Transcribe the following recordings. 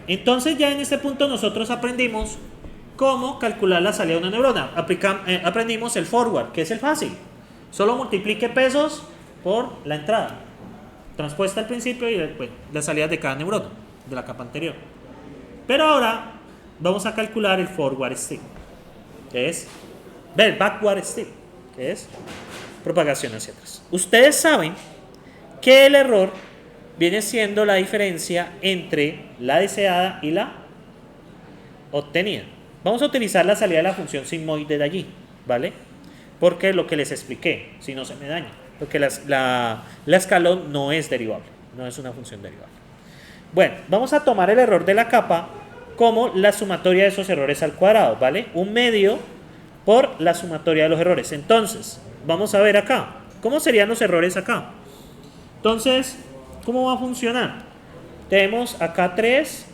entonces ya en este punto nosotros aprendimos cómo calcular la salida de una neurona. Aprendimos el forward, que es el fácil. Solo multiplique pesos por la entrada. Transpuesta al principio y pues, las salidas de cada neurona, de la capa anterior. Pero ahora vamos a calcular el forward steep, que es el backward steep, que es propagación hacia atrás. Ustedes saben que el error viene siendo la diferencia entre la deseada y la obtenida. Vamos a utilizar la salida de la función sigmoide de allí, ¿vale? Porque lo que les expliqué, si no se me daña, porque la escalón no es derivable, no es una función derivable. Bueno, vamos a tomar el error de la capa como la sumatoria de esos errores al cuadrado, ¿vale? Un medio por la sumatoria de los errores. Entonces, vamos a ver acá, ¿cómo serían los errores acá? Entonces, ¿cómo va a funcionar? Tenemos acá 3,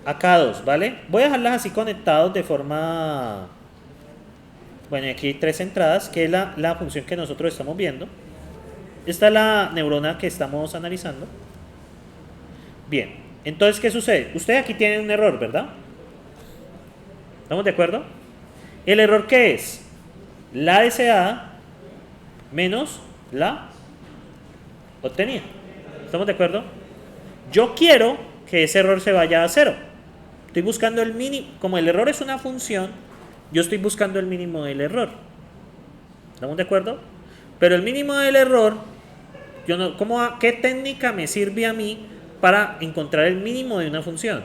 acá 2, ¿vale? Voy a dejarlas así conectados de forma... Bueno, aquí hay 3 entradas, que es la función que nosotros estamos viendo. Esta es la neurona que estamos analizando. Bien, entonces, ¿qué sucede? Ustedes aquí tienen un error, ¿verdad? ¿Estamos de acuerdo? ¿El error qué es? La deseada menos la obtenida. ¿Estamos de acuerdo? Yo quiero que ese error se vaya a 0. Estoy buscando el mínimo. Como el error es una función, yo estoy buscando el mínimo del error. ¿Estamos de acuerdo? Pero el mínimo del error, ¿qué técnica me sirve a mí para encontrar el mínimo de una función?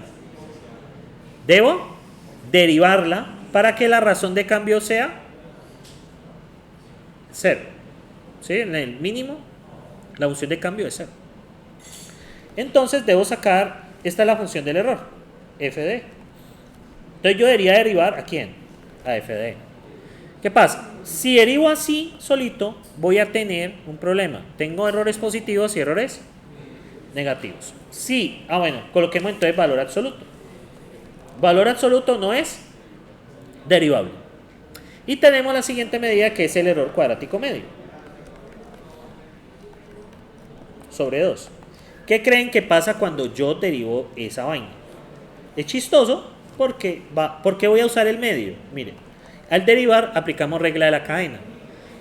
Debo derivarla para que la razón de cambio sea 0. ¿Sí? En el mínimo, la función de cambio es 0. Entonces debo sacar, esta es la función del error, f de e. Entonces yo debería derivar ¿a quién? A f de e. ¿Qué pasa? Si derivo así solito, voy a tener un problema. Tengo errores positivos y errores negativos. Sí, bueno, coloquemos entonces valor absoluto. Valor absoluto no es derivable. Y tenemos la siguiente medida, que es el error cuadrático medio. Sobre 2. ¿Qué creen que pasa cuando yo derivo esa vaina? Es chistoso porque voy a usar el medio. Miren, al derivar aplicamos regla de la cadena.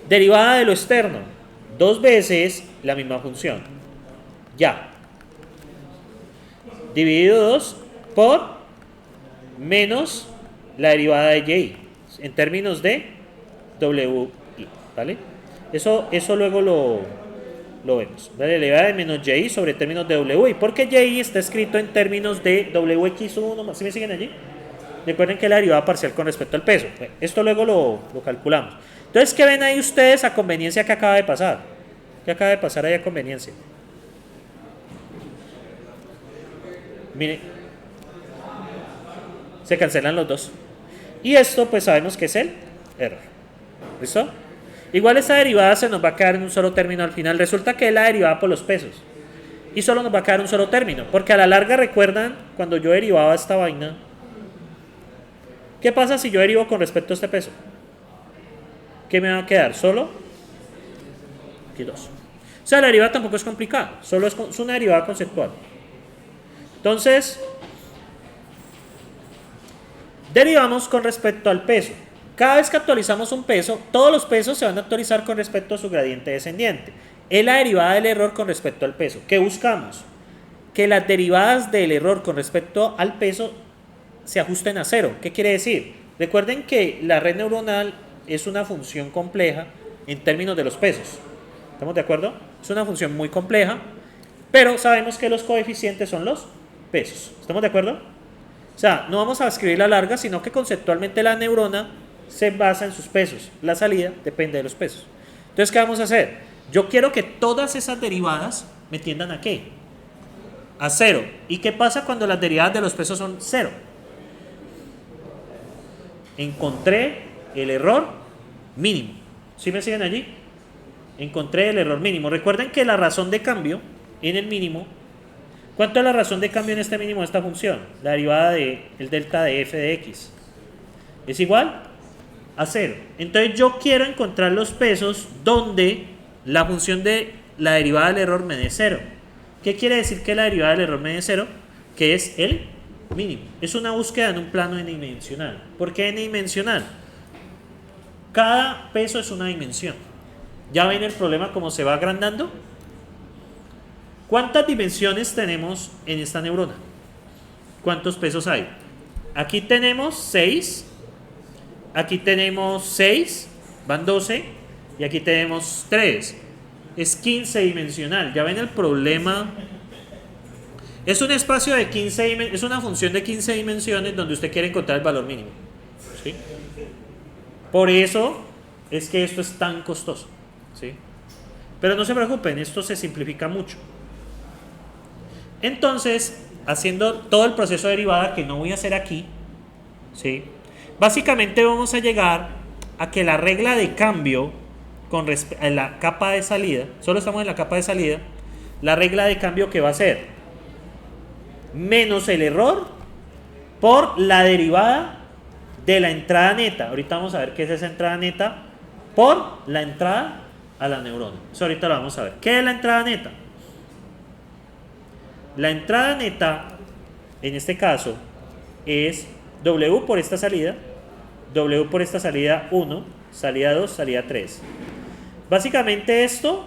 Derivada de lo externo, 2 veces la misma función. Ya. Dividido 2 por menos la derivada de y en términos de wi, ¿vale? Eso luego lo vemos, ¿vale? La derivada de menos y sobre términos de wi, porque y está escrito en términos de wx1, ¿sí me siguen allí? Recuerden que la derivada parcial con respecto al peso. Bueno, esto luego lo calculamos. Entonces, ¿qué ven ahí ustedes a conveniencia que acaba de pasar? ¿Qué acaba de pasar ahí a conveniencia? Miren, se cancelan los dos. Y esto pues sabemos que es el error. ¿Listo? Igual esta derivada se nos va a quedar en un solo término al final. Resulta que es la derivada por los pesos. Y solo nos va a quedar un solo término. Porque a la larga, ¿recuerdan cuando yo derivaba esta vaina? ¿Qué pasa si yo derivo con respecto a este peso? ¿Qué me va a quedar? Solo aquí 2. O sea, la derivada tampoco es complicada. Solo es una derivada conceptual. Entonces, derivamos con respecto al peso. Cada vez que actualizamos un peso, todos los pesos se van a actualizar con respecto a su gradiente descendiente. Es la derivada del error con respecto al peso. ¿Qué buscamos? Que las derivadas del error con respecto al peso se ajusten a 0. ¿Qué quiere decir? Recuerden que la red neuronal es una función compleja en términos de los pesos. ¿Estamos de acuerdo? Es una función muy compleja, pero sabemos que los coeficientes son los pesos. ¿Estamos de acuerdo? O sea, no vamos a escribir la larga, sino que conceptualmente la neurona se basa en sus pesos. La salida depende de los pesos. Entonces, ¿qué vamos a hacer? Yo quiero que todas esas derivadas me tiendan ¿a qué? A 0. ¿Y qué pasa cuando las derivadas de los pesos son 0? Encontré el error mínimo. ¿Sí me siguen allí? Encontré el error mínimo. Recuerden que la razón de cambio en el mínimo, ¿cuánto es la razón de cambio en este mínimo de esta función? La derivada del delta de f de x. ¿Es igual? A 0. Entonces yo quiero encontrar los pesos donde la función de la derivada del error me dé 0. ¿Qué quiere decir que la derivada del error me dé 0? que es el mínimo. Es una búsqueda en un plano n-dimensional. ¿Por qué n-dimensional? Cada peso es una dimensión. ¿Ya ven el problema cómo se va agrandando? ¿Cuántas dimensiones tenemos en esta neurona? ¿Cuántos pesos hay? Aquí tenemos 6, aquí tenemos 6, van 12, y aquí tenemos 3. Es 15 dimensional. ¿Ya ven el problema? Es un espacio de 15, es una función de 15 dimensiones donde usted quiere encontrar el valor mínimo. ¿Sí? Por eso es que esto es tan costoso. ¿Sí? Pero no se preocupen, esto se simplifica mucho. Entonces, haciendo todo el proceso de derivada que no voy a hacer aquí, ¿sí? Básicamente vamos a llegar a que la regla de cambio con respecto a la capa de salida, solo estamos en la capa de salida, la regla de cambio que va a ser menos el error por la derivada de la entrada neta. Ahorita vamos a ver qué es esa entrada neta por la entrada a la neurona. Eso ahorita lo vamos a ver. ¿Qué es la entrada neta? La entrada neta, en este caso, es W por esta salida, W por esta salida 1, salida 2, salida 3. Básicamente esto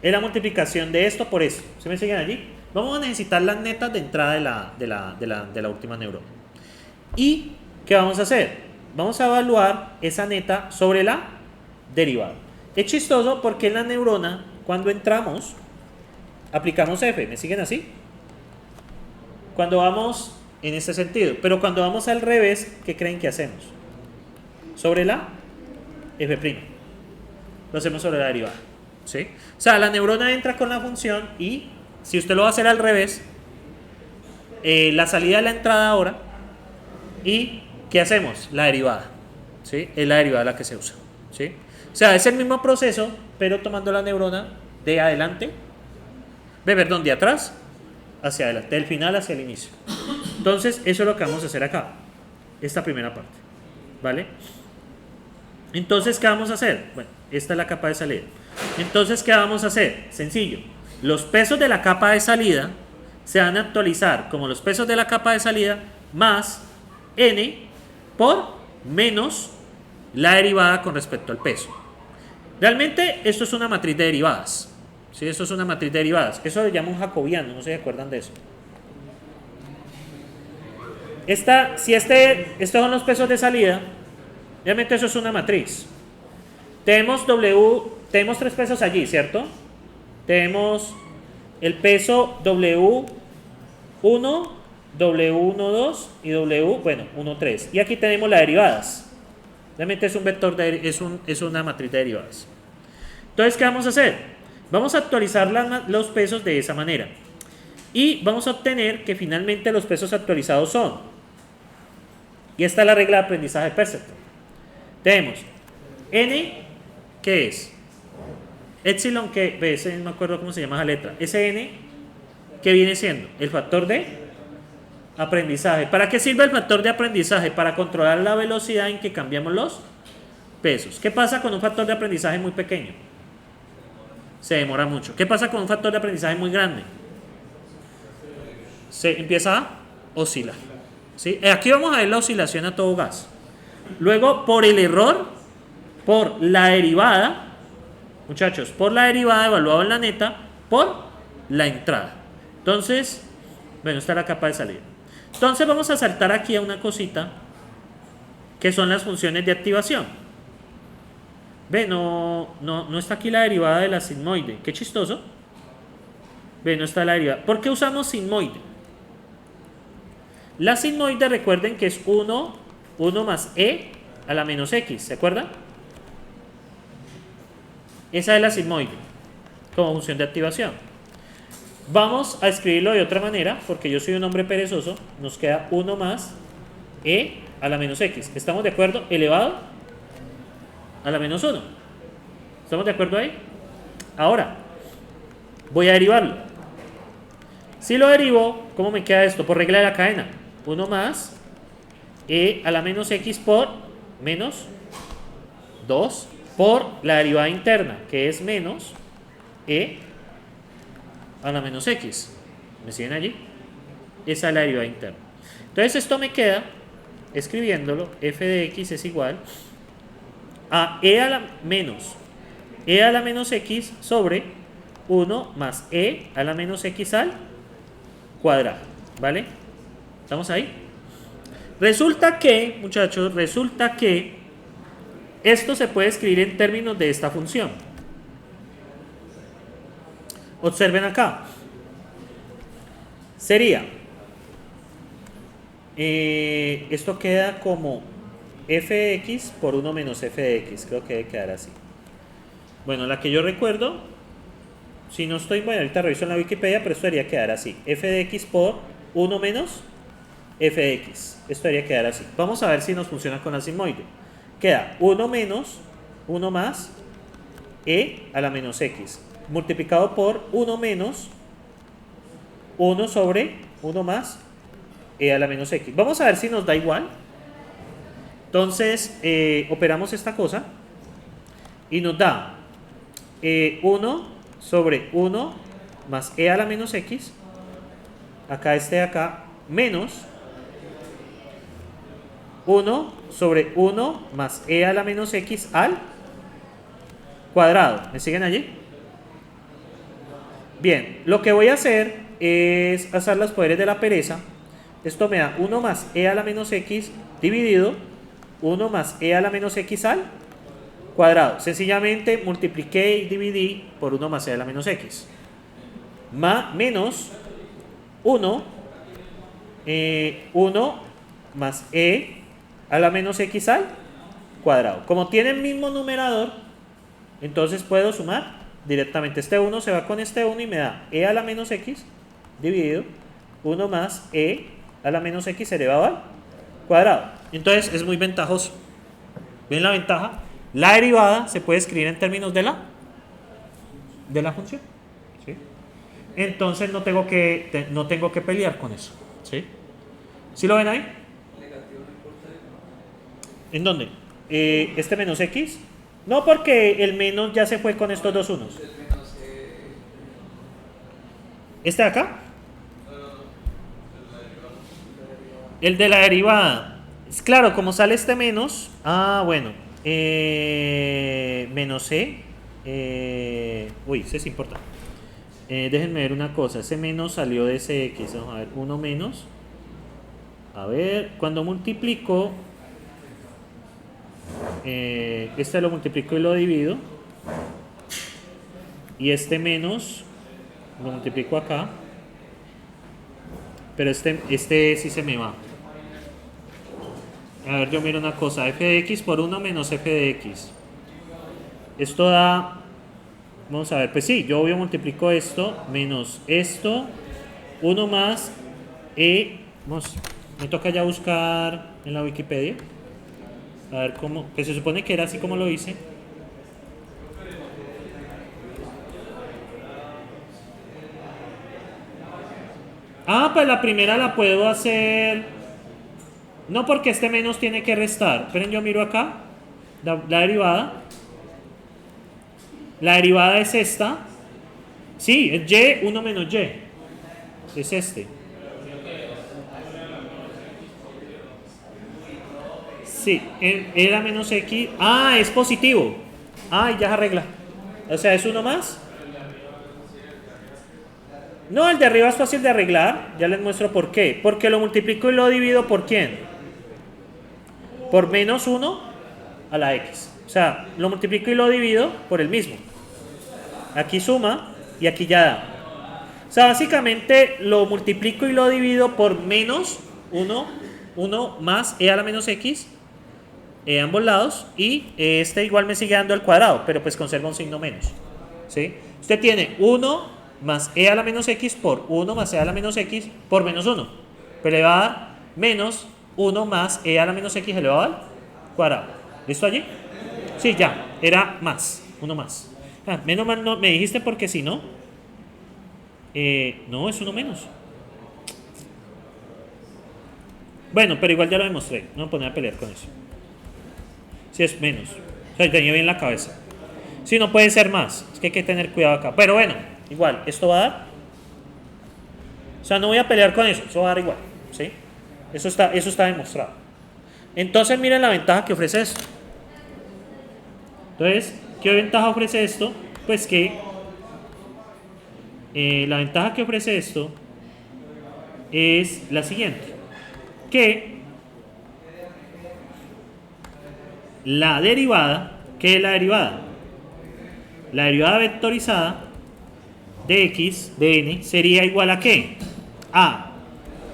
es la multiplicación de esto por esto. ¿Se me siguen allí? Vamos a necesitar las netas de entrada de la última neurona. ¿Y qué vamos a hacer? Vamos a evaluar esa neta sobre la derivada. Es chistoso porque en la neurona, cuando entramos, aplicamos F. ¿Me siguen así? Cuando vamos en este sentido. Pero cuando vamos al revés, ¿qué creen que hacemos? Sobre la F'. Lo hacemos sobre la derivada. ¿Sí? O sea, la neurona entra con la función y si usted lo va a hacer al revés, la salida es la entrada ahora y ¿qué hacemos? La derivada. ¿Sí? Es la derivada la que se usa. ¿Sí? O sea, es el mismo proceso, pero tomando la neurona de adelante, de atrás hacia adelante, del final hacia el inicio. Entonces, eso es lo que vamos a hacer acá, esta primera parte. ¿Vale? Entonces, ¿qué vamos a hacer? Bueno, esta es la capa de salida. Entonces, ¿qué vamos a hacer? Sencillo. Los pesos de la capa de salida se van a actualizar como los pesos de la capa de salida más n por menos la derivada con respecto al peso. Realmente, esto es una matriz de derivadas. ¿Sí? Esto es una matriz de derivadas. Eso se llama un jacobiano, no se acuerdan de eso. Estos son los pesos de salida, realmente eso es una matriz. Tenemos tres pesos allí, ¿cierto? Tenemos el peso W1, W12 y W13. Y aquí tenemos las derivadas. Realmente es un vector es una matriz de derivadas. Entonces, ¿qué vamos a hacer? Vamos a actualizar los pesos de esa manera. Y vamos a obtener que finalmente los pesos actualizados son. Y esta es la regla de aprendizaje Perceptron. Tenemos N, ¿qué es? Epsilon, que no me acuerdo cómo se llama esa letra. Ese N, ¿qué viene siendo? El factor de aprendizaje. ¿Para qué sirve el factor de aprendizaje? Para controlar la velocidad en que cambiamos los pesos. ¿Qué pasa con un factor de aprendizaje muy pequeño? Se demora mucho. ¿Qué pasa con un factor de aprendizaje muy grande? Se empieza a oscilar. ¿Sí? Aquí vamos a ver la oscilación a todo gas. Luego, por el error, por la derivada, muchachos, por la derivada evaluado en la neta, por la entrada. Entonces, bueno, esta es la capa de salida. Entonces vamos a saltar aquí a una cosita que son las funciones de activación. Ve, no está aquí la derivada de la sigmoide. Qué chistoso. Ve, no está la derivada. ¿Por qué usamos sigmoide? La sigmoide, recuerden que es 1 más e a la menos x, ¿se acuerdan? Esa es la sigmoide como función de activación. Vamos a escribirlo de otra manera, porque yo soy un hombre perezoso. Nos queda 1 más e a la menos x. ¿Estamos de acuerdo? Elevado a la menos 1. ¿Estamos de acuerdo ahí? Ahora, voy a derivarlo. Si lo derivo, ¿cómo me queda esto? Por regla de la cadena. 1 más e a la menos x por menos 2 por la derivada interna, que es menos e a la menos x. ¿Me siguen allí? Esa es la derivada interna. Entonces esto me queda, escribiéndolo, f de x es igual a e a la menos x sobre 1 más e a la menos x al cuadrado. ¿Vale? ¿Estamos ahí? Resulta que, muchachos, esto se puede escribir en términos de esta función. Observen acá. Sería, esto queda como f de x por 1 menos f de x. Creo que debe quedar así. Bueno, la que yo recuerdo, si no estoy, bueno, ahorita reviso en la Wikipedia, pero esto debería quedar así. F de x por 1 menos f de x. Esto debería quedar así. Vamos a ver si nos funciona con la sigmoide. Queda 1 menos 1 más e a la menos x multiplicado por 1 menos 1 sobre 1 más e a la menos x. Vamos a ver si nos da igual. Entonces operamos esta cosa y nos da 1 sobre 1 más e a la menos x, acá este de acá, menos 1 sobre 1 más e a la menos x al cuadrado. ¿Me siguen allí? Bien, lo que voy a hacer es hacer los poderes de la pereza. Esto me da 1 más e a la menos x dividido 1 más e a la menos x al cuadrado. Sencillamente multipliqué y dividí por 1 más e a la menos x. Menos 1 más e a la menos x al cuadrado. Como tiene el mismo numerador, entonces puedo sumar directamente. Este 1 se va con este 1 y me da e a la menos x dividido 1 más e a la menos x elevado al cuadrado. Entonces es muy ventajoso. ¿Ven la ventaja? La derivada se puede escribir en términos de la función. ¿Sí? Entonces no tengo que pelear con eso. ¿Sí? ¿Sí lo ven ahí? ¿En dónde? Este menos x. No, porque el menos ya se fue con estos dos unos. ¿Este de acá? El de la derivada. Claro, como sale este menos. Ah, bueno. Menos e. Uy, ese es importante. Déjenme ver una cosa. Ese menos salió de ese x. Vamos a ver. 1 menos. A ver, cuando multiplico. Este lo multiplico y lo divido. Y este menos lo multiplico acá. Pero este sí se me va. A ver, yo miro una cosa. F de x por 1 menos f de x. Esto da... Vamos a ver, pues sí, yo obvio multiplico esto menos esto. 1 más e... Vamos, me toca ya buscar en la Wikipedia. A ver cómo... Que se supone que era así como lo hice. Ah, pues la primera la puedo hacer... No, porque este menos tiene que restar. Esperen, yo miro acá. La derivada. La derivada es esta. Sí, es y, 1 menos y. Es este. Sí, era menos x. Ah, es positivo. Ah, ya se arregla. O sea, es 1 más. No, el de arriba es fácil de arreglar. Ya les muestro por qué. Porque lo multiplico y lo divido por ¿quién? Por menos 1 a la x. O sea, lo multiplico y lo divido por el mismo. Aquí suma y aquí ya da. O sea, básicamente lo multiplico y lo divido por menos 1 más e a la menos x, ambos lados, y este igual me sigue dando al cuadrado, pero pues conserva un signo menos. ¿Sí? Usted tiene 1 más e a la menos x por 1 más e a la menos x por menos 1. Pero le va a dar menos 1 más e a la menos x elevado al cuadrado. ¿Listo allí? Sí, ya. Era más. 1 más. Ah, menos mal no, me dijiste porque si no. No, es 1 menos. Bueno, pero igual ya lo demostré. No me voy a poner a pelear con eso. Si es menos. O sea, tenía bien la cabeza. Si no puede ser más. Es que hay que tener cuidado acá. Pero bueno, igual, esto va a dar sea, no voy a pelear con eso va a dar igual, ¿sí? Eso está demostrado. Entonces, miren la ventaja que ofrece esto. Entonces, ¿qué ventaja ofrece esto? Pues que la ventaja que ofrece esto es la siguiente, que la derivada, ¿qué es la derivada? La derivada vectorizada de x de n sería igual a ¿qué? A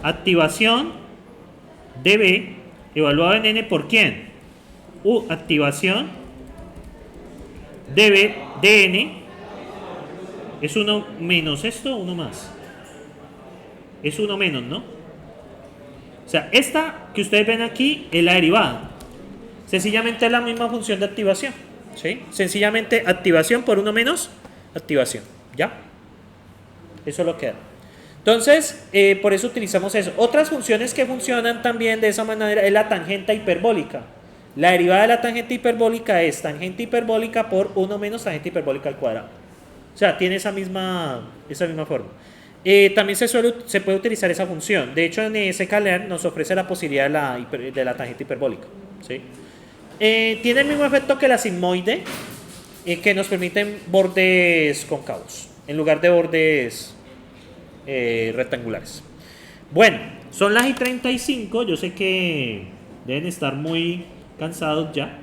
activación de b evaluado en n por quién? U activación de b de n es 1 menos esto, 1 más. Es 1 menos, ¿no? O sea, esta que ustedes ven aquí es la derivada. Sencillamente es la misma función de activación, ¿sí? Sencillamente activación por 1 menos activación, ¿ya? Eso lo queda. Entonces, por eso utilizamos eso. Otras funciones que funcionan también de esa manera es la tangente hiperbólica. La derivada de la tangente hiperbólica es tangente hiperbólica por 1 menos tangente hiperbólica al cuadrado. O sea, tiene esa misma forma. También se puede utilizar esa función. De hecho, en sklearn nos ofrece la posibilidad de la tangente hiperbólica, ¿sí? Tiene el mismo efecto que la sigmoide, que nos permiten bordes cóncavos en lugar de bordes rectangulares. Bueno, son las y 35. Yo sé que deben estar muy cansados ya.